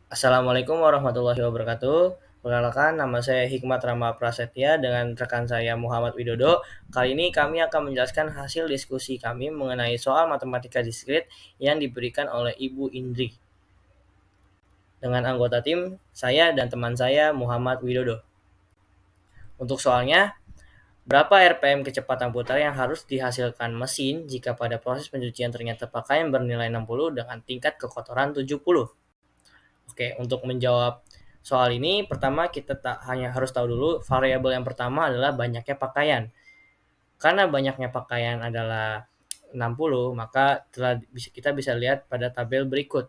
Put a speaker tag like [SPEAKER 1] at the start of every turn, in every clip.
[SPEAKER 1] Assalamualaikum warahmatullahi wabarakatuh. Perkenalkan, nama saya Hikmat Rama Prasetya dengan rekan saya Muhammad Widodo. Kali ini kami akan menjelaskan hasil diskusi kami mengenai soal matematika diskrit yang diberikan oleh Ibu Indri. Dengan anggota tim, saya dan teman saya Muhammad Widodo. Untuk soalnya, berapa RPM kecepatan putar yang harus dihasilkan mesin jika pada proses pencucian ternyata pakaian bernilai 60 dengan tingkat kekotoran 70? Oke, untuk menjawab soal ini, pertama kita tak hanya harus tahu dulu variabel yang pertama adalah banyaknya pakaian. Karena banyaknya pakaian adalah 60, maka kita bisa lihat pada tabel berikut.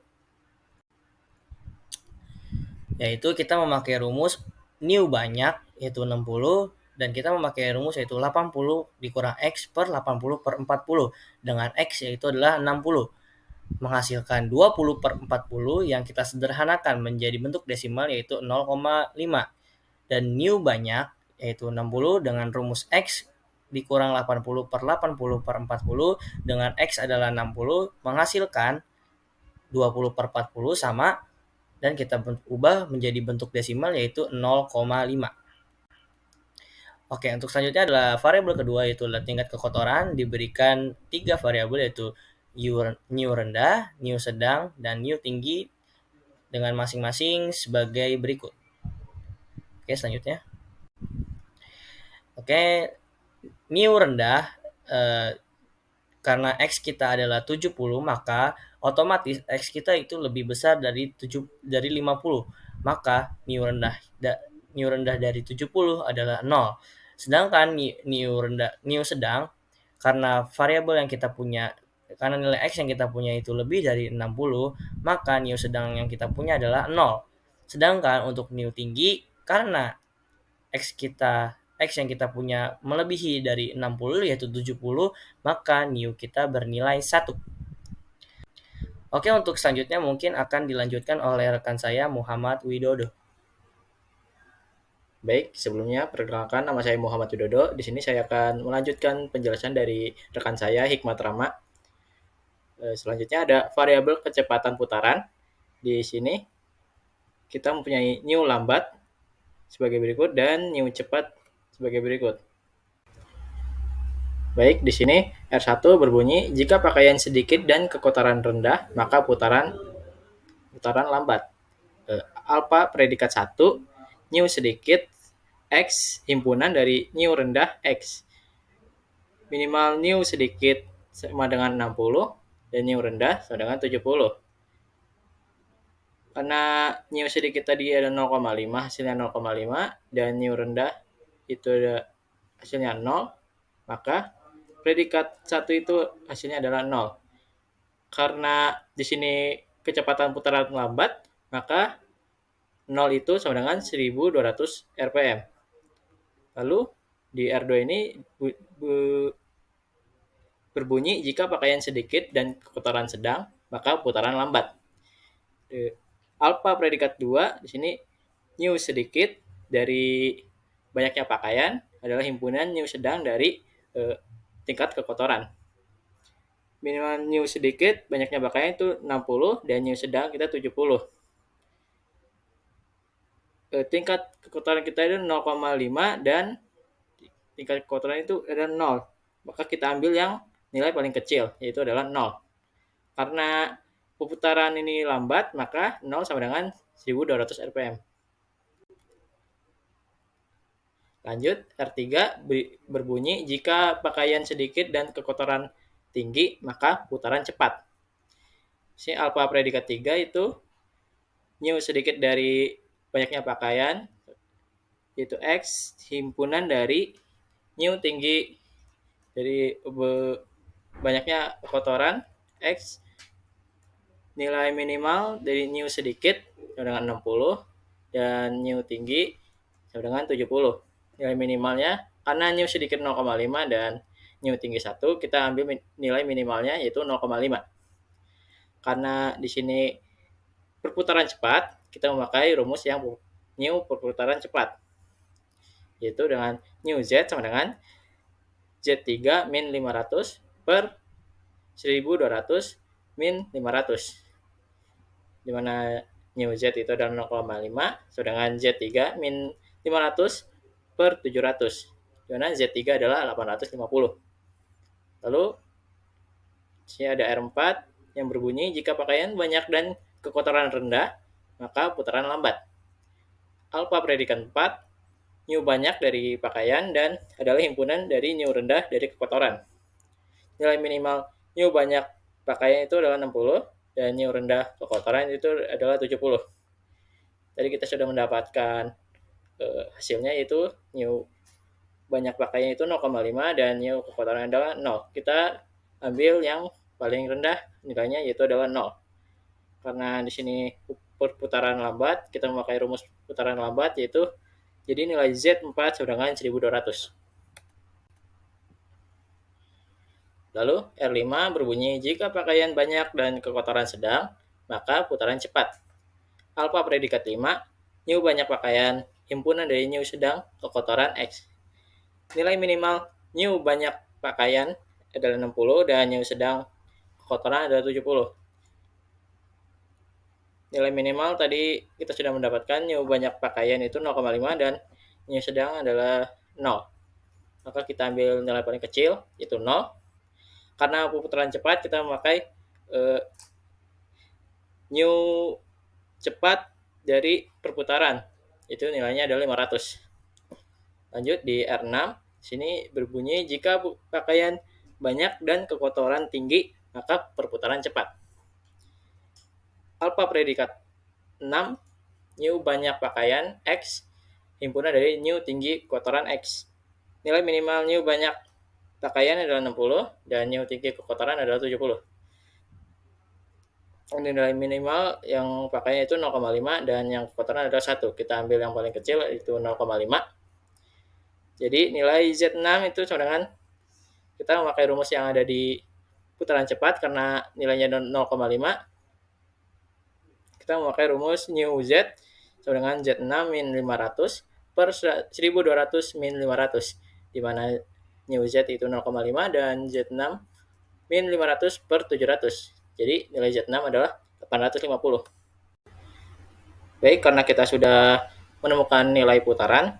[SPEAKER 1] Yaitu kita memakai rumus new banyak, yaitu 60, dan kita memakai rumus yaitu 80 dikurang X per 80 per 40. Dengan X yaitu adalah 60. Menghasilkan 20 per 40 yang kita sederhanakan menjadi bentuk desimal yaitu 0,5. Dan new banyak yaitu 60 dengan rumus X dikurang 80 per 80 per 40 dengan X adalah 60 menghasilkan 20 per 40 sama, dan kita ubah menjadi bentuk desimal yaitu 0,5. Oke, untuk selanjutnya adalah variabel kedua yaitu adalah tingkat kekotoran, diberikan 3 variabel yaitu new rendah, new sedang, dan new tinggi dengan masing-masing sebagai berikut. Oke, selanjutnya. Oke, new rendah eh, karena X kita adalah 70, maka otomatis X kita itu lebih besar dari 50. Maka new rendah dari 70 adalah 0. Sedangkan new sedang karena variabel yang kita punya, karena nilai X yang kita punya itu lebih dari 60, maka new sedang yang kita punya adalah 0. Sedangkan untuk new tinggi, karena X yang kita punya melebihi dari 60 yaitu 70, maka new kita bernilai 1. Oke, untuk selanjutnya mungkin akan dilanjutkan oleh rekan saya Muhammad Widodo.
[SPEAKER 2] Baik, sebelumnya perkenalkan nama saya Muhammad Widodo. Di sini saya akan melanjutkan penjelasan dari rekan saya Hikmat Rama. Selanjutnya ada variabel kecepatan putaran. Di sini kita mempunyai new lambat sebagai berikut dan new cepat sebagai berikut. Baik, di sini R1 berbunyi jika pakaian sedikit dan kekotoran rendah, maka putaran lambat. Alpha predikat 1, new sedikit, X himpunan dari new rendah X. Minimal new sedikit sama dengan 60 dan new rendah sama dengan 70. Karena new sedikit tadi ada 0,5, hasilnya 0,5 dan new rendah itu ada hasilnya 0, maka predikat 1 itu hasilnya adalah 0. Karena di sini kecepatan putaran lambat, maka 0 itu sama dengan 1200 rpm. Lalu di R2 ini berbunyi jika pakaian sedikit dan putaran sedang, maka putaran lambat. Alpha predikat 2 di sini new sedikit dari banyaknya pakaian adalah himpunan new sedang dari tingkat kekotoran. Minimal new sedikit banyaknya pakaian itu 60 dan new sedang kita 70. Tingkat kekotoran kita itu 0,5 dan tingkat kekotoran itu ada 0. Maka kita ambil yang nilai paling kecil yaitu adalah 0. Karena pemutaran ini lambat, maka 0 sama dengan 1200 rpm. Lanjut, R3 berbunyi jika pakaian sedikit dan kekotoran tinggi, maka putaran cepat. Si alpha predikat 3 itu new sedikit dari banyaknya pakaian, yaitu X himpunan dari new tinggi dari banyaknya kotoran X nilai minimal dari new sedikit sama dengan 60 dan new tinggi sama dengan 70. Nilai minimalnya karena new sedikit 0,5 dan new tinggi 1, kita ambil nilai minimalnya yaitu 0,5. Karena di sini perputaran cepat, kita memakai rumus yang new perputaran cepat. Yaitu dengan new Z sama dengan Z3 min 500 per 1200 min 500. Di mana new Z itu adalah 0,5, sedangkan Z3 min 500 per 700, di mana Z3 adalah 850. Lalu sini ada R4 yang berbunyi jika pakaian banyak dan kekotoran rendah, maka putaran lambat. Alpha predikat 4, new banyak dari pakaian dan adalah himpunan dari new rendah dari kekotoran. Nilai minimal new banyak pakaian itu adalah 60 dan new rendah kekotoran itu adalah 70. Tadi kita sudah mendapatkan hasilnya, yaitu new banyak pakaian itu 0,5 dan new kekotoran adalah 0. Kita ambil yang paling rendah nilainya, yaitu adalah 0. Karena di sini perputaran lambat, kita memakai rumus putaran lambat, yaitu jadi nilai Z 4 sedangkan 1200. Lalu R5 berbunyi jika pakaian banyak dan kekotoran sedang, maka putaran cepat. Alpha predikat 5, new banyak pakaian, himpunan dari new sedang, kekotoran X. Nilai minimal new banyak pakaian adalah 60 dan new sedang kekotoran adalah 70. Nilai minimal tadi kita sudah mendapatkan new banyak pakaian itu 0,5 dan new sedang adalah 0. Maka kita ambil nilai paling kecil, yaitu 0. Karena putaran cepat kita memakai new cepat dari perputaran, itu nilainya adalah 500. Lanjut di R6, sini berbunyi jika pakaian banyak dan kekotoran tinggi, maka perputaran cepat. Alpha predikat 6, new banyak pakaian X, himpunan dari new tinggi kotoran X. Nilai minimal new banyak pakaian adalah 60 dan new tinggi kekotoran adalah 70. Nilai minimal yang pakainya itu 0,5 dan yang kekotoran adalah 1. Kita ambil yang paling kecil, itu 0,5. Jadi nilai Z6 itu sama dengan kita memakai rumus yang ada di putaran cepat, karena nilainya 0,5. Kita memakai rumus new Z sama dengan Z6 min 500 per 1200 min 500, di mana new Z itu 0,5 dan Z6 min 500 per 700. Jadi nilai Z6 adalah 850. Baik, karena kita sudah menemukan nilai putaran,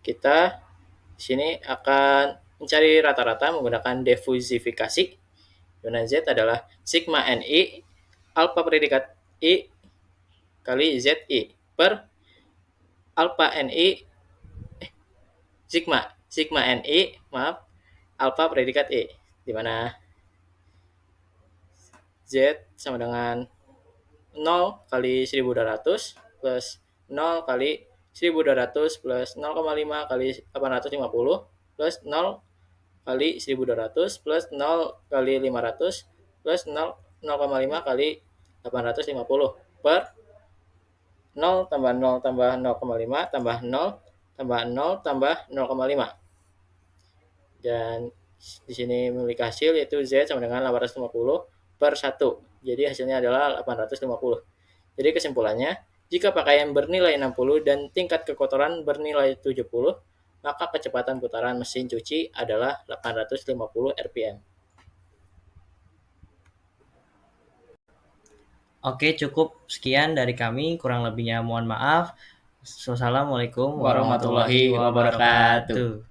[SPEAKER 2] kita di sini akan mencari rata-rata menggunakan difusifikasi. Dimana Z adalah sigma NI alpha predikat I kali ZI per alpha NI sigma NI alpha predikat I, di mana Z sama dengan 0 kali 1200 plus 0 kali 1200 plus 0,5 kali 850 plus 0 kali 1200 plus 0 kali 500 plus 0,5 kali 850 per 0 tambah 0 tambah 0,5 tambah 0 tambah 0 tambah 0,5. Dan di sini memiliki hasil, yaitu Z sama dengan 850 per 1. Jadi hasilnya adalah 850. Jadi kesimpulannya, jika pakaian bernilai 60 dan tingkat kekotoran bernilai 70, maka kecepatan putaran mesin cuci adalah 850 rpm.
[SPEAKER 1] Oke, cukup sekian dari kami. Kurang lebihnya mohon maaf. Wassalamualaikum
[SPEAKER 2] Warahmatullahi wabarakatuh.